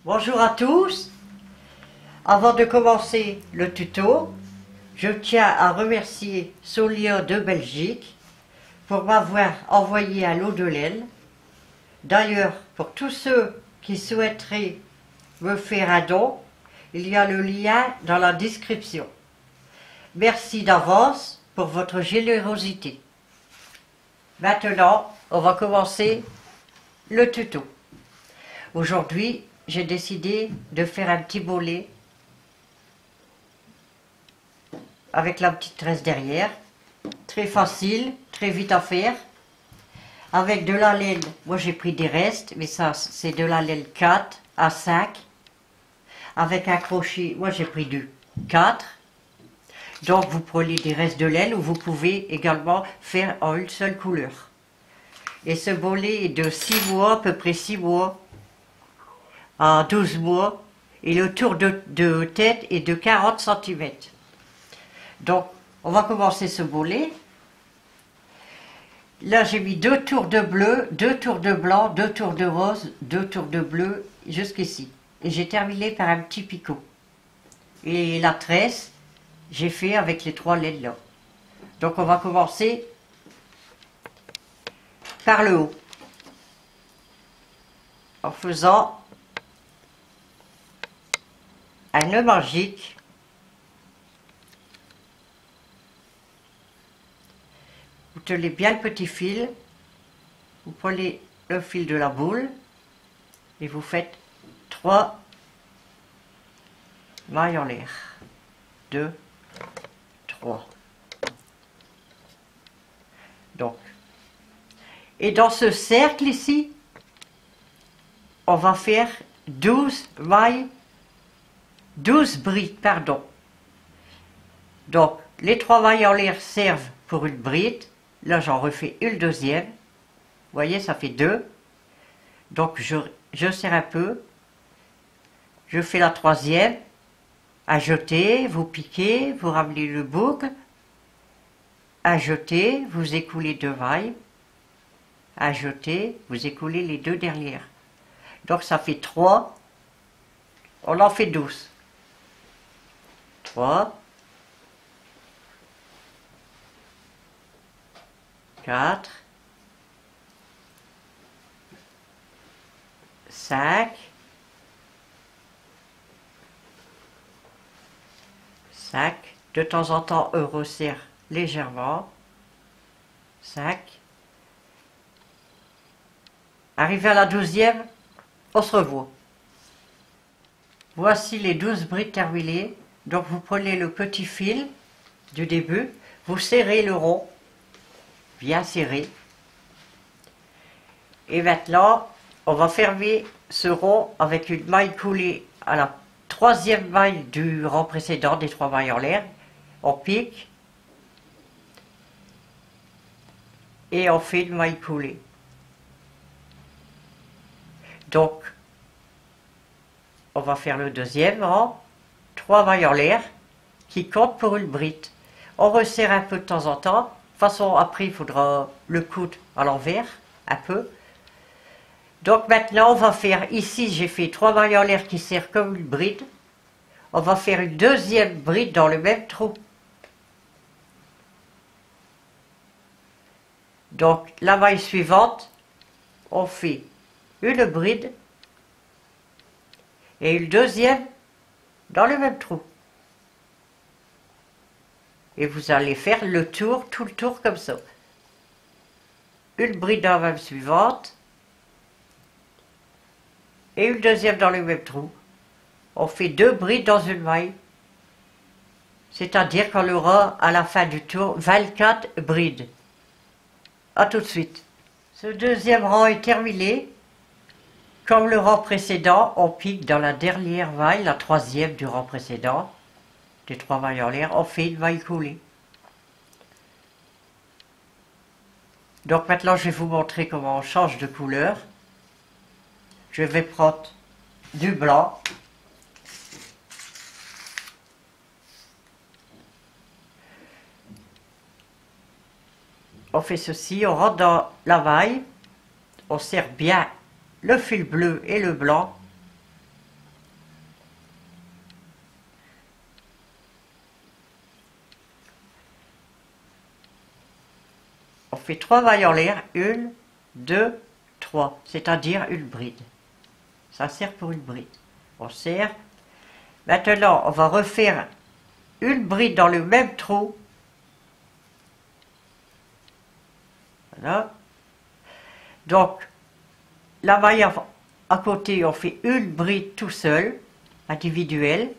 Bonjour à tous. Avant de commencer le tuto, je tiens à remercier Solia de Belgique pour m'avoir envoyé un lot de laine. D'ailleurs, pour tous ceux qui souhaiteraient me faire un don, il y a le lien dans la description. Merci d'avance pour votre générosité. Maintenant, on va commencer le tuto. Aujourd'hui, j'ai décidé de faire un petit bolet avec la petite tresse derrière. Très facile, très vite à faire. Avec de la laine, moi j'ai pris des restes, mais ça c'est de la laine 4 à 5. Avec un crochet, moi j'ai pris du 4. Donc vous prenez des restes de laine ou vous pouvez également faire en une seule couleur. Et ce bolet est de 6 mois, à peu près 6 mois à 12 mois. Et le tour de tête est de 40 cm. Donc on va commencer ce bolet. Là j'ai mis 2 tours de bleu, 2 tours de blanc, 2 tours de rose, 2 tours de bleu jusqu'ici. Et j'ai terminé par un petit picot. Et la tresse, j'ai fait avec les 3 laines là. Donc on va commencer par le haut. En faisant un nœud magique. Vous tenez bien le petit fil. Vous prenez le fil de la boule et vous faites 3 mailles en l'air. 2, 3. Donc, et dans ce cercle ici, on va faire 12 mailles, 12 brides, pardon. Donc, les 3 mailles en l'air servent pour une bride. Là, j'en refais une deuxième. Vous voyez, ça fait 2. Donc, je serre un peu. Je fais la troisième. Ajoutez, vous piquez, vous ramenez le boucle. Ajoutez, vous écoulez 2 mailles. Ajoutez, vous écoulez les 2 derrière. Donc, ça fait 3. On en fait 12. 3. 4, 5, 5, de temps en temps on resserre légèrement, 5, arrivé à la 12e, on se revoit. Voici les 12 brides terminées, donc vous prenez le petit fil du début, vous serrez le rond, bien serré. Et maintenant, on va fermer ce rond avec une maille coulée à la 3e maille du rang précédent, des 3 mailles en l'air. On pique. Et on fait une maille coulée. Donc, on va faire le 2e rang. 3 mailles en l'air qui comptent pour une bride. On resserre un peu de temps en temps. De toute façon, après, il faudra le coudre à l'envers, un peu. Donc maintenant, on va faire, ici, j'ai fait 3 mailles en l'air qui servent comme une bride. On va faire une deuxième bride dans le même trou. Donc, la maille suivante, on fait une bride et une deuxième dans le même trou. Et vous allez faire le tour, tout le tour comme ça. Une bride dans la même suivante. Et une deuxième dans le même trou. On fait 2 brides dans une maille. C'est-à-dire qu'on aura à la fin du tour 24 brides. A tout de suite. Ce deuxième rang est terminé. Comme le rang précédent, on pique dans la dernière maille, la 3e du rang précédent. Des 3 mailles en l'air, on fait une maille coulée. Donc maintenant je vais vous montrer comment on change de couleur. Je vais prendre du blanc. On fait ceci, on rentre dans la maille, on serre bien le fil bleu et le blanc. on fait 3 mailles en l'air, 1, 2, 3, c'est-à-dire une bride. Ça sert pour une bride. On serre. Maintenant, on va refaire une bride dans le même trou. Voilà. Donc, la maille à côté, on fait une bride tout seul, individuelle.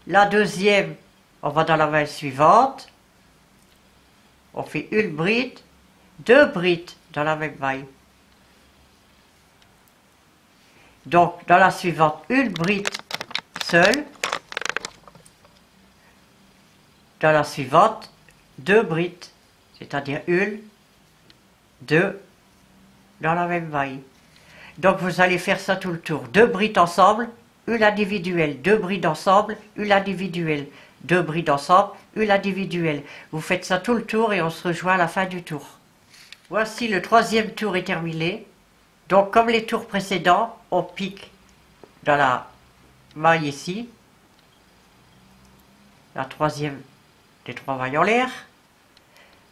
La deuxième, on va dans la maille suivante. On fait une bride, 2 brides dans la même maille. Donc, dans la suivante, une bride seule. Dans la suivante, 2 brides, c'est-à-dire 1, 2, dans la même maille. Donc, vous allez faire ça tout le tour. 2 brides ensemble, une individuelle. 2 brides ensemble, une individuelle. 2 brides ensemble, une individuelle. Vous faites ça tout le tour et on se rejoint à la fin du tour. Voici le 3e tour est terminé. Donc, comme les tours précédents, on pique dans la maille ici. La 3e des 3 mailles en l'air.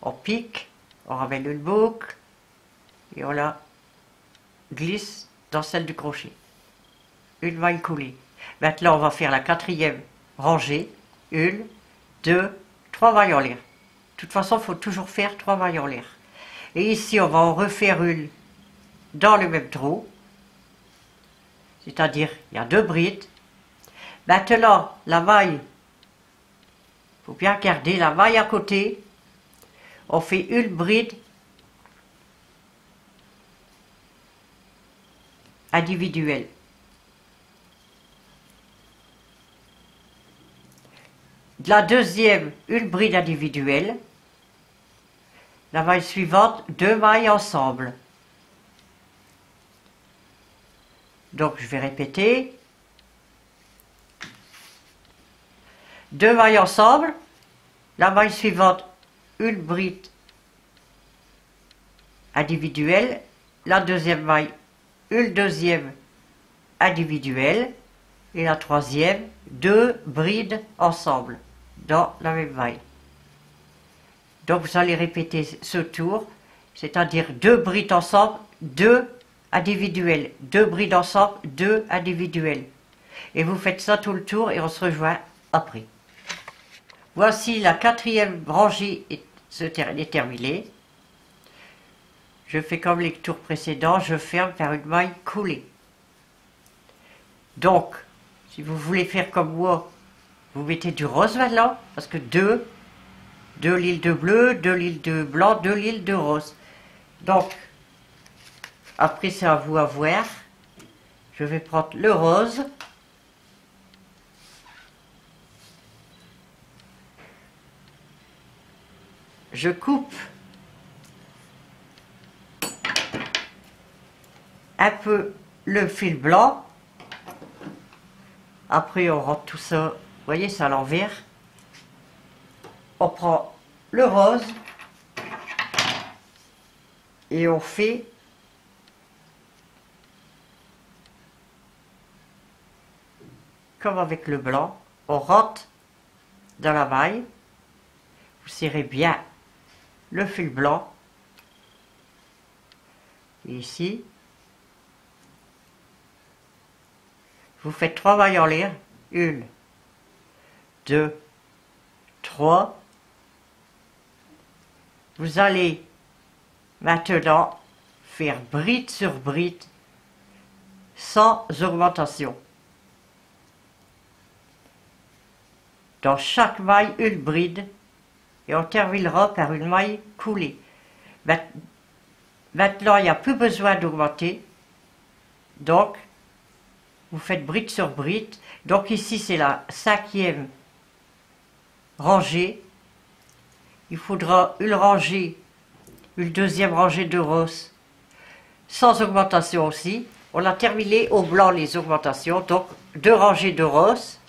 On pique, on ramène une boucle et on la glisse dans celle du crochet. Une maille coulée. Maintenant, on va faire la 4e rangée. 1, 2, 3 mailles en l'air. De toute façon, il faut toujours faire 3 mailles en l'air. Et ici, on va en refaire une dans le même trou. C'est-à-dire, il y a 2 brides. Maintenant, la maille, il faut bien garder la maille à côté. On fait une bride individuelle. De la deuxième, une bride individuelle. La maille suivante, 2 mailles ensemble. Donc je vais répéter. 2 mailles ensemble. La maille suivante, une bride individuelle. La deuxième maille, une deuxième individuelle. Et la troisième, 2 brides ensemble dans la même maille. Donc vous allez répéter ce tour, c'est-à-dire 2 brides ensemble, 2 individuelles, 2 brides ensemble, 2 individuelles. Et vous faites ça tout le tour et on se rejoint après. Voici la 4e rangée est terminée. Je fais comme les tours précédents, je ferme par une maille coulée. Donc, si vous voulez faire comme moi, vous mettez du rose maintenant, parce que 2 lignes de bleu, 2 lignes de blanc, 2 lignes de rose. Donc, après c'est à vous à voir. Je vais prendre le rose. Je coupe un peu le fil blanc. Après on rentre tout ça, vous voyez, c'est à l'envers. On prend le rose et on fait comme avec le blanc. On rentre dans la maille. Vous serrez bien le fil blanc. Et ici, vous faites 3 mailles en l'air. 1, 2, 3. Vous allez maintenant faire bride sur bride sans augmentation. Dans chaque maille, une bride et on terminera par une maille coulée. Maintenant, il n'y a plus besoin d'augmenter. Donc, vous faites bride sur bride. Donc ici, c'est la 5e rangée. Il faudra une rangée, une deuxième rangée de rose, sans augmentation aussi. On a terminé au blanc les augmentations, donc 2 rangées de rose.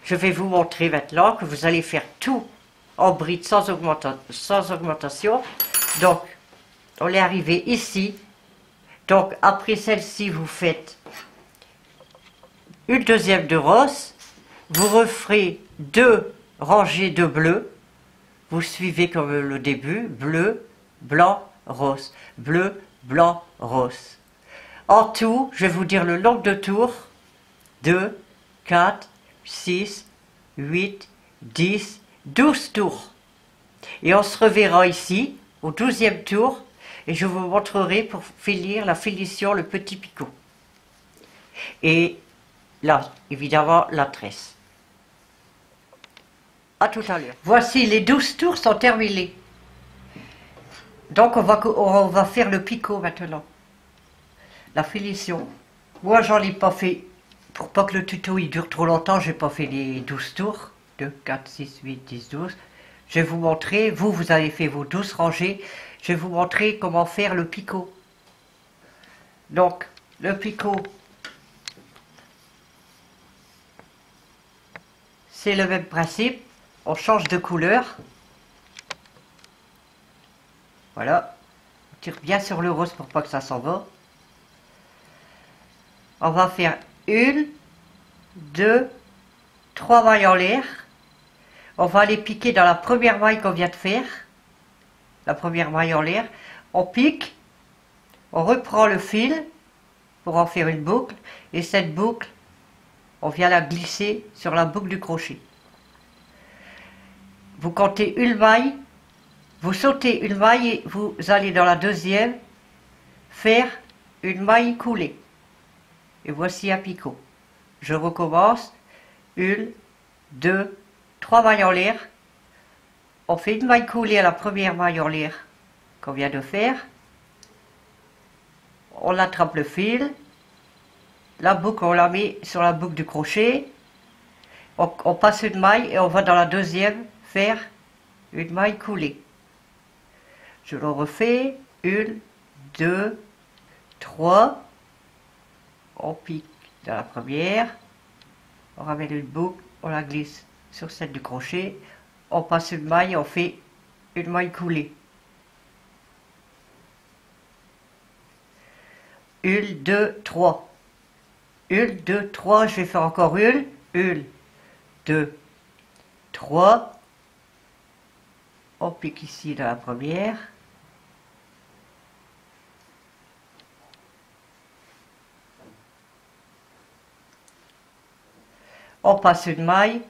Je vais vous montrer maintenant que vous allez faire tout en bride sans augmentation. Donc, on est arrivé ici. Donc, après celle-ci, vous faites une deuxième de rose. Vous referez 2 rangées de bleu. vous suivez comme le début, bleu, blanc, rose, bleu, blanc, rose. En tout, je vais vous dire le nombre de tours, 2, 4, 6, 8, 10, 12 tours. Et on se reverra ici, au 12e tour, et je vous montrerai pour finir la finition, le petit picot. Et là, évidemment, la tresse. À tout à l'heure. Voici, les 12 tours sont terminés. Donc on va faire le picot maintenant. La finition. Moi, j'en ai pas fait, pour pas que le tuto il dure trop longtemps, j'ai pas fait les 12 tours. 2, 4, 6, 8, 10, 12. Je vais vous montrer, vous avez fait vos 12 rangées. Je vais vous montrer comment faire le picot. Donc, le picot, c'est le même principe. On change de couleur. Voilà. On tire bien sur le rose pour pas que ça s'en va. On va faire 1, 2, 3 mailles en l'air. On va aller piquer dans la première maille qu'on vient de faire. La première maille en l'air. On pique. On reprend le fil pour en faire une boucle. Et cette boucle, on vient la glisser sur la boucle du crochet. Vous comptez une maille. Vous sautez une maille et vous allez dans la deuxième faire une maille coulée. Et voici un picot. Je recommence. 1, 2, 3 mailles en l'air. On fait une maille coulée à la première maille en l'air qu'on vient de faire. On attrape le fil. La boucle, on la met sur la boucle du crochet. On passe une maille et on va dans la deuxième faire une maille coulée. Je le refais. 1, 2, 3. On pique dans la première. On ramène une boucle, on la glisse sur celle du crochet. On passe une maille, on fait une maille coulée. 1, 2, 3. 1, 2, 3. Je vais faire encore une. 1, 2, 3. On pique ici dans la première. On passe une maille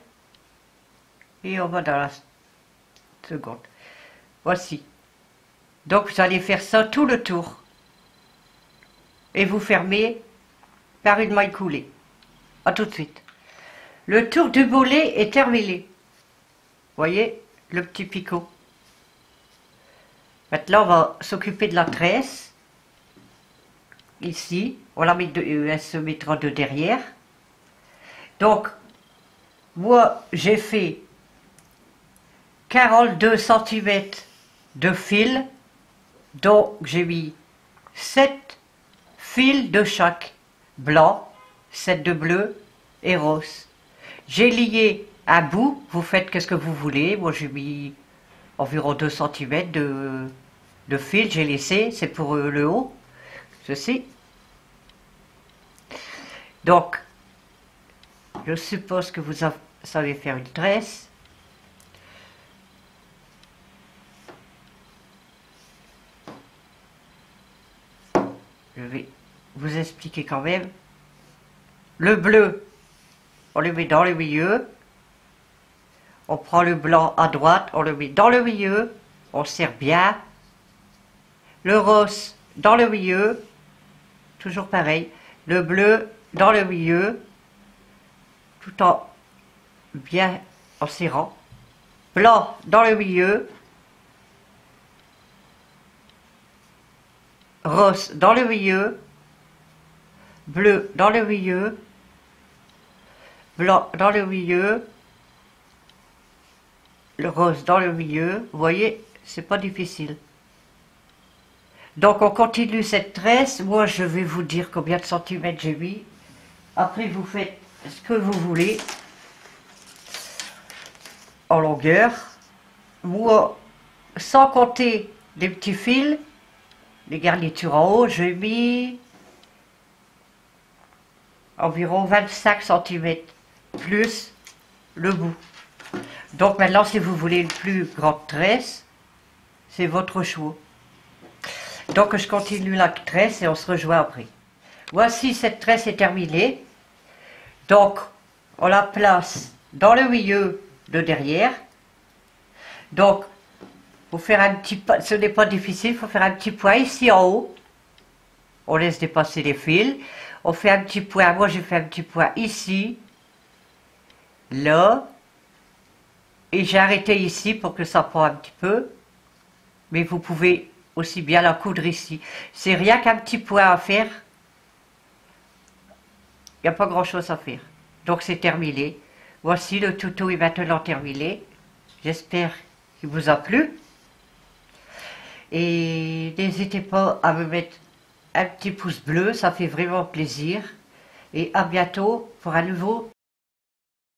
et on va dans la seconde. Voici. Donc vous allez faire ça tout le tour. Et vous fermez par une maille coulée. A tout de suite. Le tour du bolet est terminé. Voyez le petit picot. Maintenant on va s'occuper de la tresse. Ici, on la met elle se mettra de derrière. Donc, moi, j'ai fait 42 cm de fil, donc j'ai mis 7 fils de chaque, blanc, 7 de bleu et rose. J'ai lié un bout, vous faites qu'est-ce que vous voulez, moi j'ai mis environ 2 cm de fil, j'ai laissé, c'est pour le haut, ceci. Donc, je suppose que vous savez faire une tresse. Je vais vous expliquer quand même. Le bleu, on le met dans le milieu. On prend le blanc à droite, on le met dans le milieu. On serre bien. Le rose dans le milieu. Toujours pareil. Le bleu dans le milieu. Tout en bien en serrant. Blanc dans le milieu. Rose dans le milieu. Bleu dans le milieu. Blanc dans le milieu. Le rose dans le milieu. Vous voyez, c'est pas difficile. Donc on continue cette tresse. Moi je vais vous dire combien de centimètres j'ai mis. Après vous faites ce que vous voulez en longueur. Moi, sans compter les petits fils, les garnitures en haut, j'ai mis environ 25 cm plus le bout. Donc maintenant, si vous voulez une plus grande tresse, c'est votre choix. Donc je continue la tresse et on se rejoint après. Voici, cette tresse est terminée. Donc on la place dans le milieu de derrière. Donc faut faire un petit pas, ce n'est pas difficile, il faut faire un petit point ici en haut. On laisse dépasser les fils. On fait un petit point, moi j'ai fait un petit point ici, là, et j'ai arrêté ici pour que ça prenne un petit peu. Mais vous pouvez aussi bien la coudre ici. C'est rien qu'un petit point à faire. Il n'y a pas grand chose à faire. Donc c'est terminé. Voici, le tuto est maintenant terminé. J'espère qu'il vous a plu. Et n'hésitez pas à me mettre un petit pouce bleu, ça fait vraiment plaisir. Et à bientôt pour un nouveau